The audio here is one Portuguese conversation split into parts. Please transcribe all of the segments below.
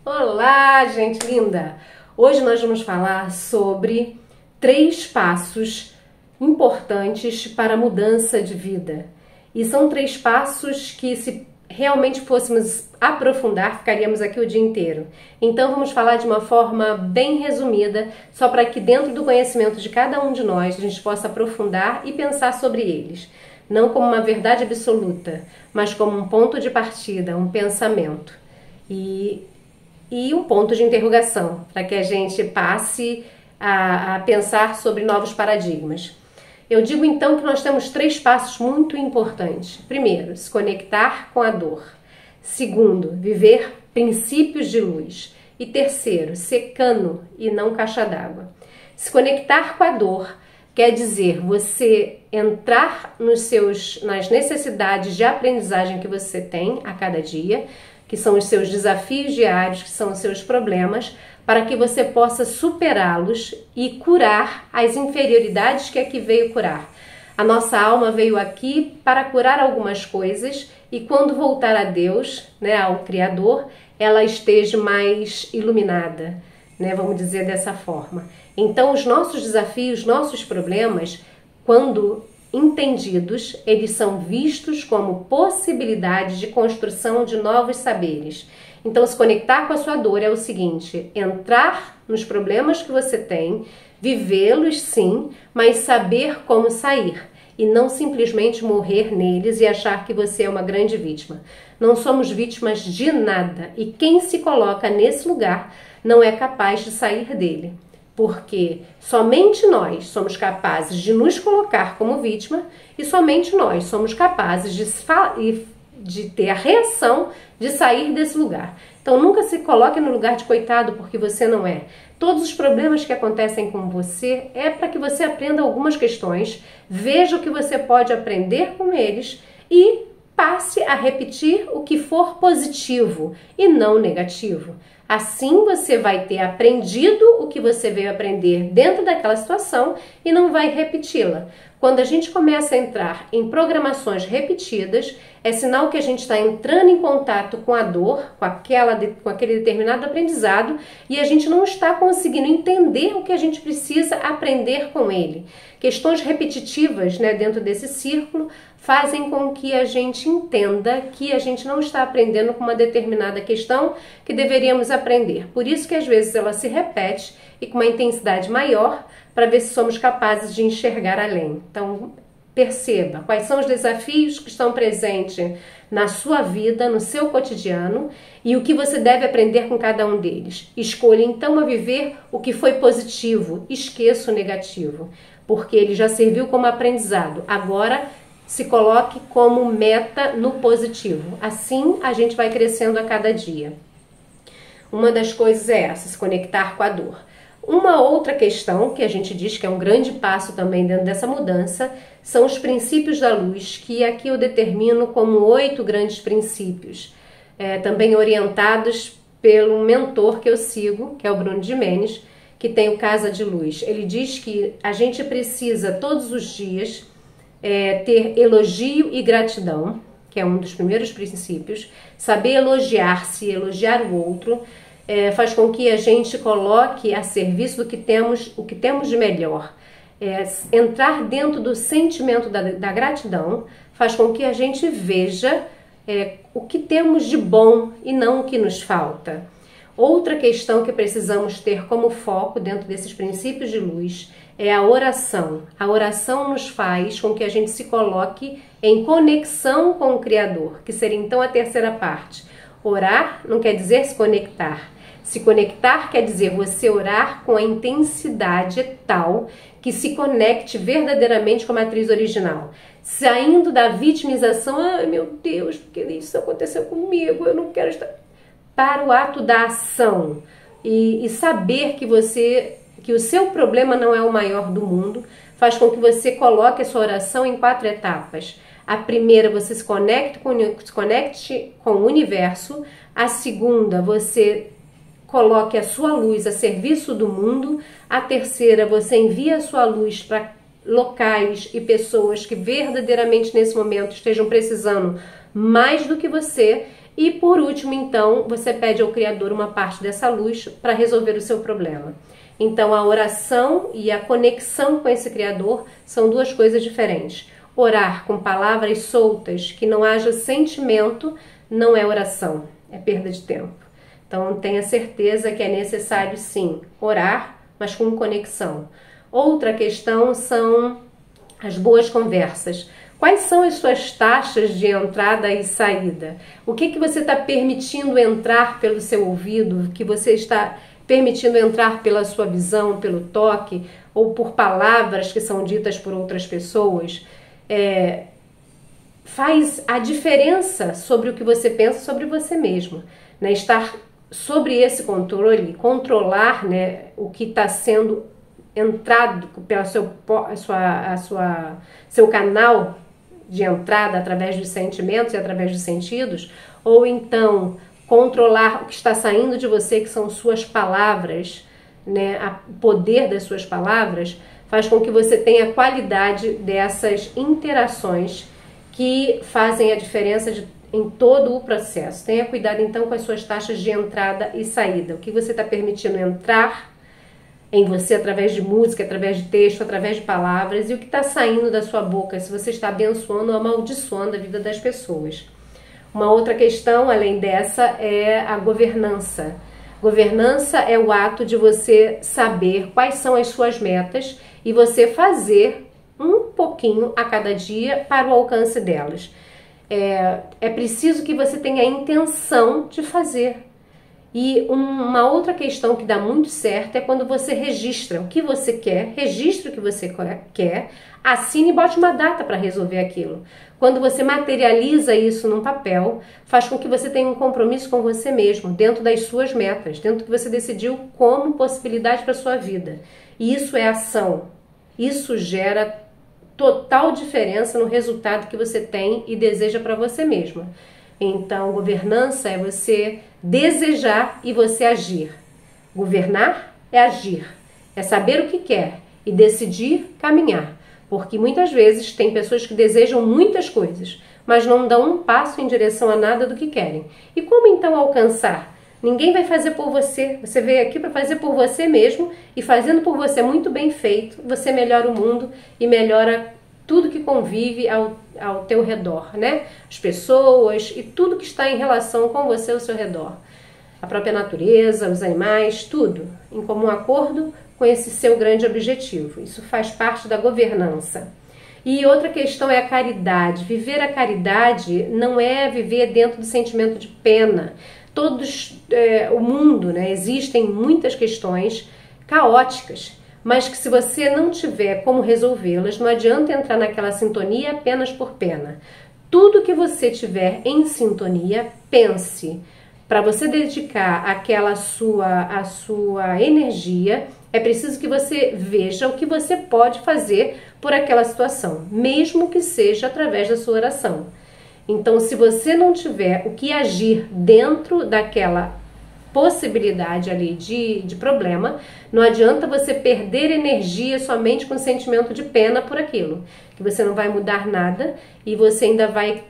Olá, gente linda! Hoje nós vamos falar sobre 3 passos importantes para a mudança de vida. E são 3 passos que, se realmente fôssemos aprofundar, ficaríamos aqui o dia inteiro. Então vamos falar de uma forma bem resumida, só para que dentro do conhecimento de cada um de nós a gente possa aprofundar e pensar sobre eles. Não como uma verdade absoluta, mas como um ponto de partida, um pensamento. E um ponto de interrogação, para que a gente passe a pensar sobre novos paradigmas. Eu digo então que nós temos 3 passos muito importantes. Primeiro, se conectar com a dor. Segundo, viver princípios de luz. E terceiro, ser cano e não caixa d'água. Se conectar com a dor quer dizer você entrar nas necessidades de aprendizagem que você tem a cada dia, que são os seus desafios diários, que são os seus problemas, para que você possa superá-los e curar as inferioridades que aqui veio curar. A nossa alma veio aqui para curar algumas coisas e quando voltar a Deus, ao Criador, ela esteja mais iluminada, vamos dizer dessa forma. Então, os nossos desafios, nossos problemas, quando entendidos, eles são vistos como possibilidades de construção de novos saberes. Então, se conectar com a sua dor é o seguinte: entrar nos problemas que você tem, vivê-los sim, mas saber como sair e não simplesmente morrer neles e achar que você é uma grande vítima. Não somos vítimas de nada e quem se coloca nesse lugar não é capaz de sair dele. Porque somente nós somos capazes de nos colocar como vítima e somente nós somos capazes de ter a reação de sair desse lugar. Então nunca se coloque no lugar de coitado porque você não é. Todos os problemas que acontecem com você é para que você aprenda algumas questões, veja o que você pode aprender com eles e passe a repetir o que for positivo e não negativo. Assim você vai ter aprendido o que você veio aprender dentro daquela situação e não vai repeti-la. Quando a gente começa a entrar em programações repetidas, é sinal que a gente está entrando em contato com a dor, com aquele determinado aprendizado, e a gente não está conseguindo entender o que a gente precisa aprender com ele. Questões repetitivas, dentro desse círculo fazem com que a gente entenda que a gente não está aprendendo com uma determinada questão que deveríamos aprender. Por isso que às vezes ela se repete e com uma intensidade maior para ver se somos capazes de enxergar além. Então, perceba quais são os desafios que estão presentes na sua vida, no seu cotidiano e o que você deve aprender com cada um deles. Escolha então a viver o que foi positivo, esqueça o negativo, porque ele já serviu como aprendizado. Agora, se coloque como meta no positivo. Assim, a gente vai crescendo a cada dia. Uma das coisas é essa, se conectar com a dor. Uma outra questão que a gente diz que é um grande passo também dentro dessa mudança são os princípios da luz, que aqui eu determino como 8 grandes princípios, também orientados pelo mentor que eu sigo, que é o Bruno Gimenez, que tem o Casa de Luz. Ele diz que a gente precisa todos os dias ter elogio e gratidão, que é um dos primeiros princípios, saber elogiar-se, elogiar o outro, faz com que a gente coloque a serviço do que temos, o que temos de melhor. Entrar dentro do sentimento da gratidão faz com que a gente veja o que temos de bom e não o que nos falta. Outra questão que precisamos ter como foco dentro desses princípios de luz é a oração. A oração nos faz com que a gente se coloque em conexão com o Criador, que seria então a terceira parte. Orar não quer dizer se conectar. Se conectar quer dizer você orar com a intensidade tal que se conecte verdadeiramente com a matriz original. Saindo da vitimização, ai meu Deus, porque isso aconteceu comigo, eu não quero estar... Para o ato da ação e saber que o seu problema não é o maior do mundo, faz com que você coloque a sua oração em 4 etapas. A primeira, você se conecte com o universo. A segunda, você coloque a sua luz a serviço do mundo. A terceira, você envia a sua luz para locais e pessoas que verdadeiramente nesse momento estejam precisando mais do que você. E por último, então, você pede ao Criador uma parte dessa luz para resolver o seu problema. Então, a oração e a conexão com esse Criador são duas coisas diferentes. Orar com palavras soltas, que não haja sentimento, não é oração, é perda de tempo. Então, tenha certeza que é necessário, sim, orar, mas com conexão. Outra questão são as boas conversas. Quais são as suas taxas de entrada e saída? O que você está permitindo entrar pelo seu ouvido? O que você está permitindo entrar pela sua visão, pelo toque, ou por palavras que são ditas por outras pessoas? Faz a diferença sobre o que você pensa sobre você mesmo, né? Estar sobre esse controle, controlar, né, o que está sendo entrado pelo seu canal de entrada através dos sentimentos e através dos sentidos, ou então controlar o que está saindo de você, que são suas palavras, né? O poder das suas palavras faz com que você tenha qualidade dessas interações que fazem a diferença em todo o processo. Tenha cuidado então com as suas taxas de entrada e saída. O que você está permitindo entrar em você através de música, através de texto, através de palavras, e o que está saindo da sua boca, se você está abençoando ou amaldiçoando a vida das pessoas. Uma outra questão, além dessa, é a governança. Governança é o ato de você saber quais são as suas metas e você fazer um pouquinho a cada dia para o alcance delas. É preciso que você tenha a intenção de fazer. E uma outra questão que dá muito certo é quando você registra o que você quer, registra o que você quer, assine e bote uma data para resolver aquilo. Quando você materializa isso num papel, faz com que você tenha um compromisso com você mesmo, dentro das suas metas, dentro do que você decidiu como possibilidade para a sua vida. E isso é ação. Isso gera total diferença no resultado que você tem e deseja para você mesma. Então, governança é você desejar e você agir. Governar é agir, é saber o que quer e decidir caminhar. Porque muitas vezes tem pessoas que desejam muitas coisas, mas não dão um passo em direção a nada do que querem. E como então alcançar? Ninguém vai fazer por você. Você veio aqui para fazer por você mesmo, e fazendo por você muito bem feito, você melhora o mundo e melhora tudo que convive ao teu redor, né? As pessoas e tudo que está em relação com você ao seu redor. A própria natureza, os animais, tudo em comum acordo com esse seu grande objetivo. Isso faz parte da governança. E outra questão é a caridade. Viver a caridade não é viver dentro do sentimento de pena. O mundo, né? Existem muitas questões caóticas, mas que se você não tiver como resolvê-las, não adianta entrar naquela sintonia apenas por pena. Tudo que você tiver em sintonia, pense. Para você dedicar a sua energia, é preciso que você veja o que você pode fazer por aquela situação, mesmo que seja através da sua oração. Então, se você não tiver o que agir dentro daquela possibilidade ali de problema, não adianta você perder energia somente com sentimento de pena por aquilo, que você não vai mudar nada e você ainda vai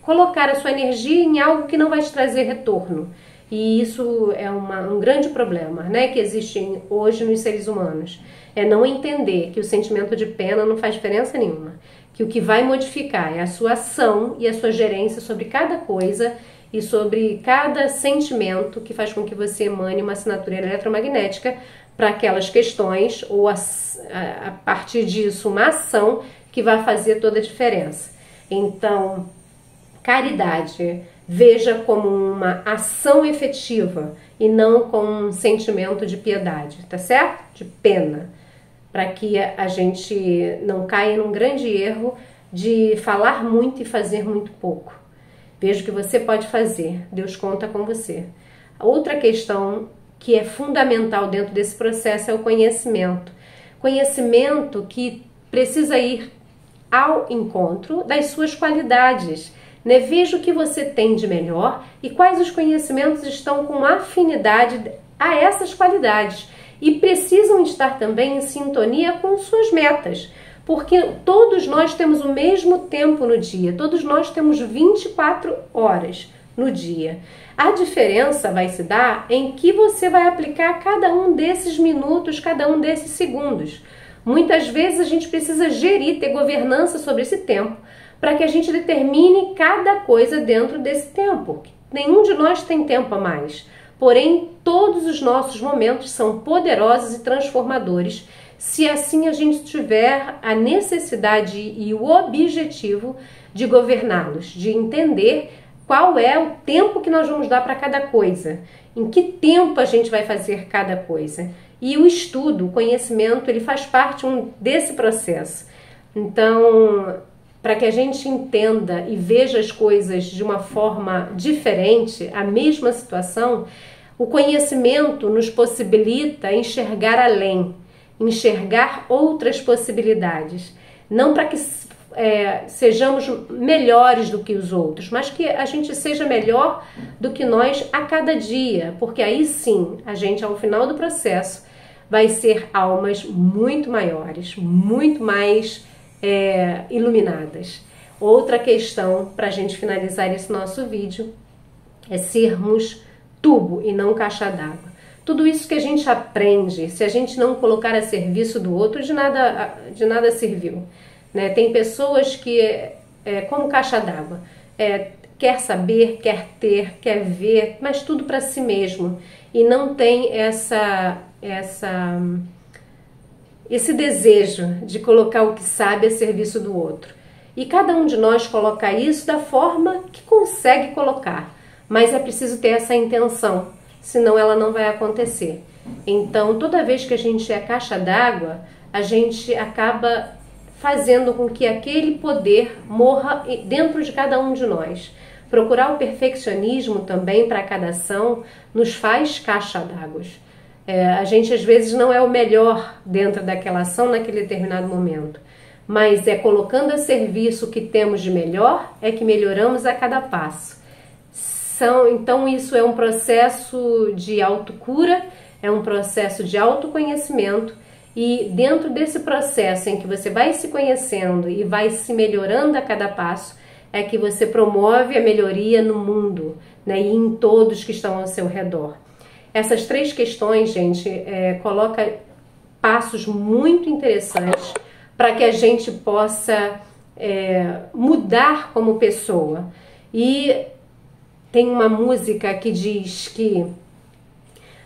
colocar a sua energia em algo que não vai te trazer retorno. E isso é um grande problema, né, que existe hoje nos seres humanos. É não entender que o sentimento de pena não faz diferença nenhuma, que o que vai modificar é a sua ação e a sua gerência sobre cada coisa e sobre cada sentimento que faz com que você emane uma assinatura eletromagnética para aquelas questões, ou a partir disso uma ação que vai fazer toda a diferença. Então, caridade, veja como uma ação efetiva e não como um sentimento de piedade, tá certo? De pena, para que a gente não caia num grande erro de falar muito e fazer muito pouco. Veja o que você pode fazer, Deus conta com você. A outra questão que é fundamental dentro desse processo é o conhecimento. Conhecimento que precisa ir ao encontro das suas qualidades, né? Veja o que você tem de melhor e quais os conhecimentos estão com afinidade a essas qualidades e precisam estar também em sintonia com suas metas. Porque todos nós temos o mesmo tempo no dia, todos nós temos 24 horas no dia. A diferença vai se dar em que você vai aplicar cada um desses minutos, cada um desses segundos. Muitas vezes a gente precisa gerir, ter governança sobre esse tempo, para que a gente determine cada coisa dentro desse tempo. Nenhum de nós tem tempo a mais, porém todos os nossos momentos são poderosos e transformadores, se assim a gente tiver a necessidade e o objetivo de governá-los, de entender qual é o tempo que nós vamos dar para cada coisa, em que tempo a gente vai fazer cada coisa. E o estudo, o conhecimento, ele faz parte desse processo. Então, para que a gente entenda e veja as coisas de uma forma diferente, a mesma situação, o conhecimento nos possibilita enxergar além, enxergar outras possibilidades. Não para que sejamos melhores do que os outros, mas que a gente seja melhor do que nós a cada dia, porque aí sim, a gente ao final do processo vai ser almas muito maiores, muito mais iluminadas. Outra questão para a gente finalizar esse nosso vídeo é sermos tubo e não caixa d'água. Tudo isso que a gente aprende, se a gente não colocar a serviço do outro, de nada serviu. Né? Tem pessoas que, como caixa d'água, quer saber, quer ter, quer ver, mas tudo para si mesmo. E não tem esse desejo de colocar o que sabe a serviço do outro. E cada um de nós coloca isso da forma que consegue colocar, mas é preciso ter essa intenção, senão ela não vai acontecer. Então, toda vez que a gente é caixa d'água, a gente acaba fazendo com que aquele poder morra dentro de cada um de nós. Procurar o perfeccionismo também para cada ação nos faz caixa d'água. A gente às vezes não é o melhor dentro daquela ação naquele determinado momento, mas colocando a serviço o que temos de melhor é que melhoramos a cada passo. Então isso é um processo de autocura, é um processo de autoconhecimento, e dentro desse processo em que você vai se conhecendo e vai se melhorando a cada passo, é que você promove a melhoria no mundo, né, e em todos que estão ao seu redor. Essas três questões, gente, coloca passos muito interessantes para que a gente possa mudar como pessoa. E tem uma música que diz que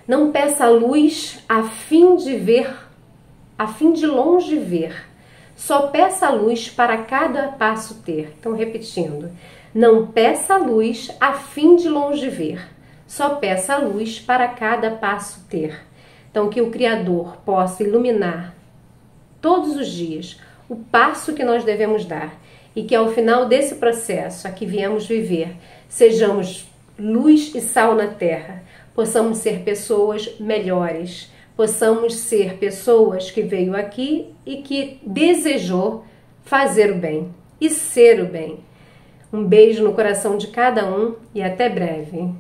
não peça luz a fim de ver, a fim de longe ver, só peça luz para cada passo ter. Então, repetindo, não peça luz a fim de longe ver, só peça luz para cada passo ter. Então, que o Criador possa iluminar todos os dias o passo que nós devemos dar e que ao final desse processo a que viemos viver, sejamos luz e sal na terra, possamos ser pessoas melhores, possamos ser pessoas que veio aqui e que desejou fazer o bem e ser o bem. Um beijo no coração de cada um e até breve.